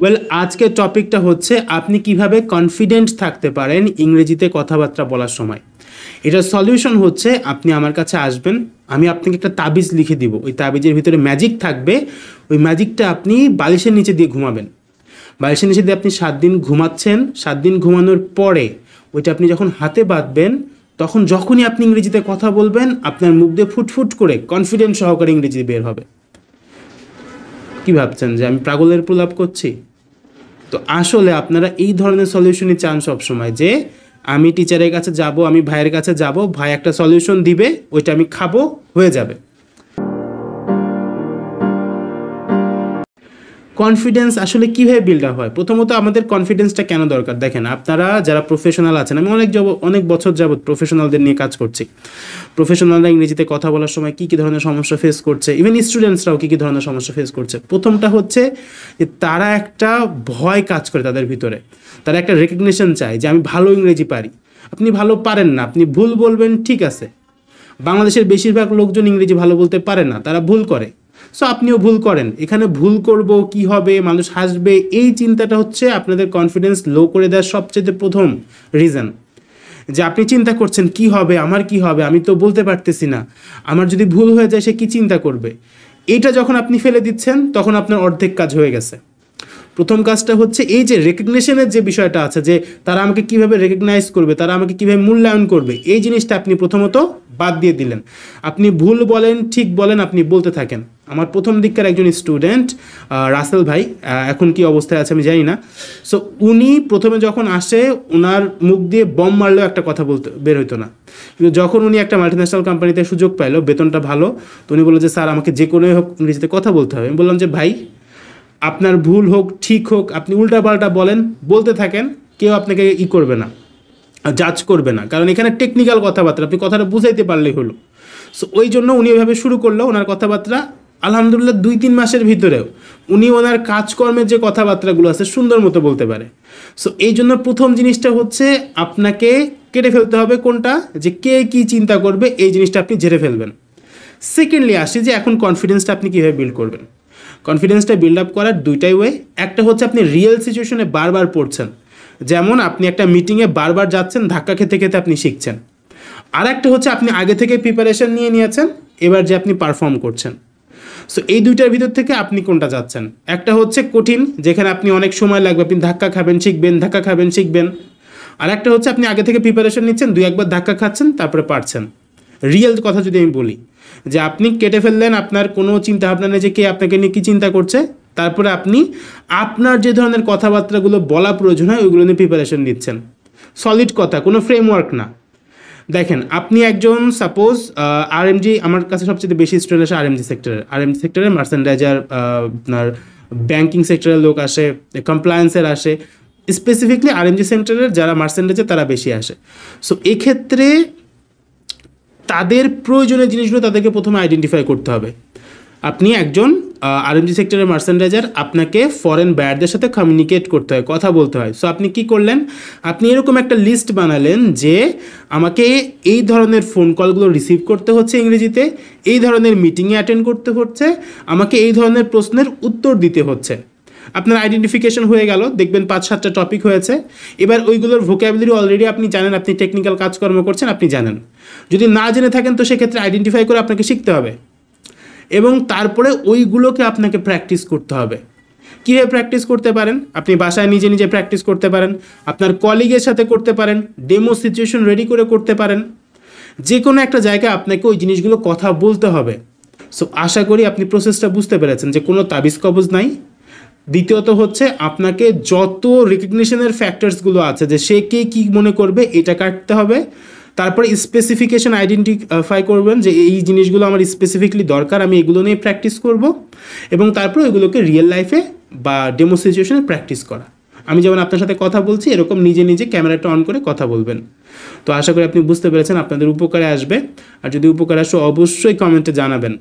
Well, আজকের টপিকটা হচ্ছে আপনি কিভাবে কনফিডেন্ট থাকতে পারেন ইংরেজিতে কথাবার্তা বলার সময়। এটার সলিউশন হচ্ছে আপনি আমার কাছে আসবেন, আমি আপনাকে একটা তাবিজ লিখে দিব। ওই তাবিজের ভিতরে ম্যাজিক থাকবে, ওই ম্যাজিকটা আপনি বালিশের নিচে দিয়ে ঘুমাবেন। বালিশের নিচে দিয়ে আপনি 7 দিন ঘুমাচ্ছেন, 7 দিন ঘুমানোর পরে ওইটা আপনি যখন হাতে বাঁধবেন, তখন যখনই আপনি ইংরেজিতে কথা বলবেন আপনার মুখ দিয়ে ফুটফুট করে কনফিডেন্স সহকারে ইংরেজি বের হবে। কি ভাবছেন যে আমি পাগলের প্রলাপ করছি? তো আসলে আপনারা এই ধরনের সলিউশনই চান সবসময়, যে আমি টিচারের কাছে যাব, আমি ভাইয়ের কাছে যাব, ভাই একটা সলিউশন দিবে, ওইটা আমি খাবো, হয়ে যাবে। কনফিডেন্স আসলে কীভাবে বিল্ড আপ হয়? প্রথমত আমাদের কনফিডেন্সটা কেন দরকার দেখেন, আপনারা যারা প্রফেশনাল আছেন, আমি অনেক বছর যাবৎ প্রফেশনালদের নিয়ে কাজ করছি। প্রফেশনালরা ইংরেজিতে কথা বলার সময় কী কী ধরনের সমস্যা ফেস করছে, ইভেন স্টুডেন্টসরাও কী কী ধরনের সমস্যা ফেস করছে। প্রথমটা হচ্ছে যে তারা একটা ভয় কাজ করে তাদের ভিতরে, তারা একটা রেকগনিশন চায় যে আমি ভালো ইংরেজি পারি। আপনি ভালো পারেন না, আপনি ভুল বলবেন, ঠিক আছে। বাংলাদেশের বেশিরভাগ লোকজন ইংরেজি ভালো বলতে পারে না, তারা ভুল করে। সো আপনিও ভুল করেন, এখানে ভুল করব, কি হবে, মানুষ হাসবে, এই চিন্তাটা হচ্ছে আপনাদের কনফিডেন্স লো করে দেওয়ার সবচেয়ে প্রথম রিজন। যে আপনি চিন্তা করছেন কি হবে, আমার কি হবে, আমি তো বলতে পারতেছি না, আমার যদি ভুল হয়ে যায় সে কি চিন্তা করবে। এইটা যখন আপনি ফেলে দিচ্ছেন তখন আপনার অর্ধেক কাজ হয়ে গেছে। প্রথম কাজটা হচ্ছে এই যে রেকগনিশনের যে বিষয়টা আছে, যে তারা আমাকে কিভাবে রেকগনাইজ করবে, তারা আমাকে কিভাবে মূল্যায়ন করবে, এই জিনিসটা আপনি প্রথমত বাদ দিয়ে দিলেন। আপনি ভুল বলেন, ঠিক বলেন, আপনি বলতে থাকেন। আমার প্রথম দিককার একজন স্টুডেন্ট রাসেল ভাই, এখন কি অবস্থায় আছে আমি জানি না। সো উনি প্রথমে যখন আসে, ওনার মুখ দিয়ে বম মারলেও একটা কথা বলতে বের হইতো না, কিন্তু যখন উনি একটা মাল্টিন্যাশনাল কোম্পানিতে সুযোগ পাইলো, বেতনটা ভালো, তো উনি বললো যে স্যার আমাকে যে কোনোই হোক ইংরেজিতে কথা বলতে হবে। আমি বললাম যে ভাই, আপনার ভুল হোক ঠিক হোক, আপনি উল্টাপাল্টা বলেন, বলতে থাকেন, কেউ আপনাকে করবে না, জাজ করবে না, কারণ এখানে টেকনিক্যাল কথাবার্তা, আপনি কথাটা বুঝাইতে পারলেই হলো। সো ওই জন্য উনি ওইভাবে শুরু করলো। ওনার কথাবার্তা আলহামদুলিল্লাহ 2-3 মাসের ভিতরেও উনি ওনার কাজকর্মের যে কথাবার্তাগুলো আছে সুন্দর মতো বলতে পারে। সো এই জন্য প্রথম জিনিসটা হচ্ছে আপনাকে কেটে ফেলতে হবে কোনটা, যে কে কী চিন্তা করবে, এই জিনিসটা আপনি ঝেড়ে ফেলবেন। সেকেন্ডলি আসি যে এখন কনফিডেন্সটা আপনি কীভাবে বিল্ড করবেন। কনফিডেন্সটা বিল্ড আপ করার দুইটাই ওয়ে। একটা হচ্ছে আপনি রিয়েল সিচুয়েশনে বারবার পড়ছেন, যেমন আপনি একটা মিটিংয়ে বারবার যাচ্ছেন, ধাক্কা খেতে খেতে আপনি শিখছেন। আর একটা হচ্ছে আপনি আগে থেকে প্রিপারেশন নিয়ে নিয়েছেন, এবার যে আপনি পারফর্ম করছেন। সো এই দুইটার ভিতর থেকে আপনি কোনটা যাচ্ছেন? একটা হচ্ছে কঠিন, যেখানে আপনি অনেক সময় লাগবে, আপনি ধাক্কা খাবেন শিখবেন, ধাক্কা খাবেন শিখবেন। আর একটা হচ্ছে আপনি আগে থেকে প্রিপারেশন নিচ্ছেন, 2-1বার ধাক্কা খাচ্ছেন, তারপরে পারছেন। রিয়েল কথা যদি আমি বলি, যে আপনি কেটে ফেললেন, আপনার কোনো চিন্তা ভাবনা নেই যে কে আপনাকে নিয়ে কী চিন্তা করছে, তারপরে আপনি আপনার যে ধরনের কথাবার্তাগুলো বলা প্রয়োজন হয় ওইগুলো নিয়ে প্রিপারেশন নিচ্ছেন। সলিড কথা, কোনো ফ্রেমওয়ার্ক না। দেখেন, আপনি একজন সাপোজ আরএমজি, আমার কাছে সবচেয়ে বেশি স্টুডেন্ট আসে আরএমজি সেক্টরের মার্চেন্ডাইজার, আপনার ব্যাংকিং সেক্টরের লোক আসে, কমপ্লায়েন্সের আসে, স্পেসিফিকলি আরএমজি সেক্টরের যারা মার্চেন্ডাইজার তারা বেশি আসে। সো এক্ষেত্রে তাদের প্রয়োজনীয় জিনিসগুলো তাদেরকে প্রথমে আইডেন্টিফাই করতে হবে। আপনি একজন আরএমজি সেক্টরের মার্চেন্ডাইজার, আপনাকে ফরেন বায়ারদের সাথে কমিউনিকেট করতে হয়, কথা বলতে হয়। সো আপনি কি করলেন, আপনি এরকম একটা লিস্ট বানালেন যে আমাকে এই ধরনের ফোন কলগুলো রিসিভ করতে হচ্ছে ইংরেজিতে, এই ধরনের মিটিংয়ে অ্যাটেন্ড করতে হচ্ছে, আমাকে এই ধরনের প্রশ্নের উত্তর দিতে হচ্ছে। আপনার আইডেন্টিফিকেশন হয়ে গেল, দেখবেন 5-7টা টপিক হয়েছে। এবার ওইগুলোর ভোকাবুলারি অলরেডি আপনি জানেন, আপনি টেকনিক্যাল কাজকর্ম করছেন, আপনি জানেন। যদি না জেনে থাকেন তো সেক্ষেত্রে আইডেন্টিফাই করে আপনাকে শিখতে হবে, এবং তারপরে ওইগুলোকে আপনাকে প্র্যাকটিস করতে হবে। কীভাবে প্র্যাকটিস করতে পারেন? আপনি বাসায় নিজে নিজে প্র্যাকটিস করতে পারেন, আপনার কলিগের সাথে করতে পারেন, ডেমো সিচুয়েশন রেডি করে করতে পারেন। যে কোনো একটা জায়গায় আপনাকে ওই জিনিসগুলো কথা বলতে হবে। সো আশা করি আপনি প্রসেসটা বুঝতে পেরেছেন যে কোনো তাবিজ কবজ নাই। দ্বিতীয়ত হচ্ছে আপনাকে যত রিকগনিশনের ফ্যাক্টরসগুলো আছে, যে সে কে কী মনে করবে, এটা কাটতে হবে। তারপরে স্পেসিফিকেশন আইডেন্টিফাই করবেন যে এই জিনিসগুলো আমার স্পেসিফিকলি দরকার, আমি এগুলো নিয়ে প্র্যাকটিস করব, এবং তারপর এগুলোকে রিয়েল লাইফে বা ডেমো সিচুয়েশনে প্র্যাকটিস করা। আমি যেমন আপনার সাথে কথা বলছি, এরকম নিজে নিজে ক্যামেরাটা অন করে কথা বলবেন। তো আশা করি আপনি বুঝতে পেরেছেন, আপনাদের উপকারে আসবে। আর যদি উপকার আসে অবশ্যই কমেন্টে জানাবেন।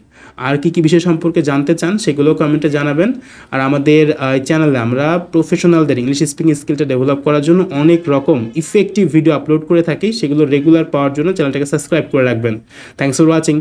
আর কী কী বিষয় সম্পর্কে জানতে চান সেগুলোও কমেন্টে জানাবেন। আর আমাদের চ্যানেলে আমরা প্রফেশনালদের ইংলিশ স্পিকিং স্কিলটা ডেভেলপ করার জন্য অনেক রকম ইফেক্টিভ ভিডিও আপলোড করে থাকি, সেগুলো রেগুলার পাওয়ার জন্য চ্যানেলটাকে সাবস্ক্রাইব করে রাখবেন। Thanks for watching.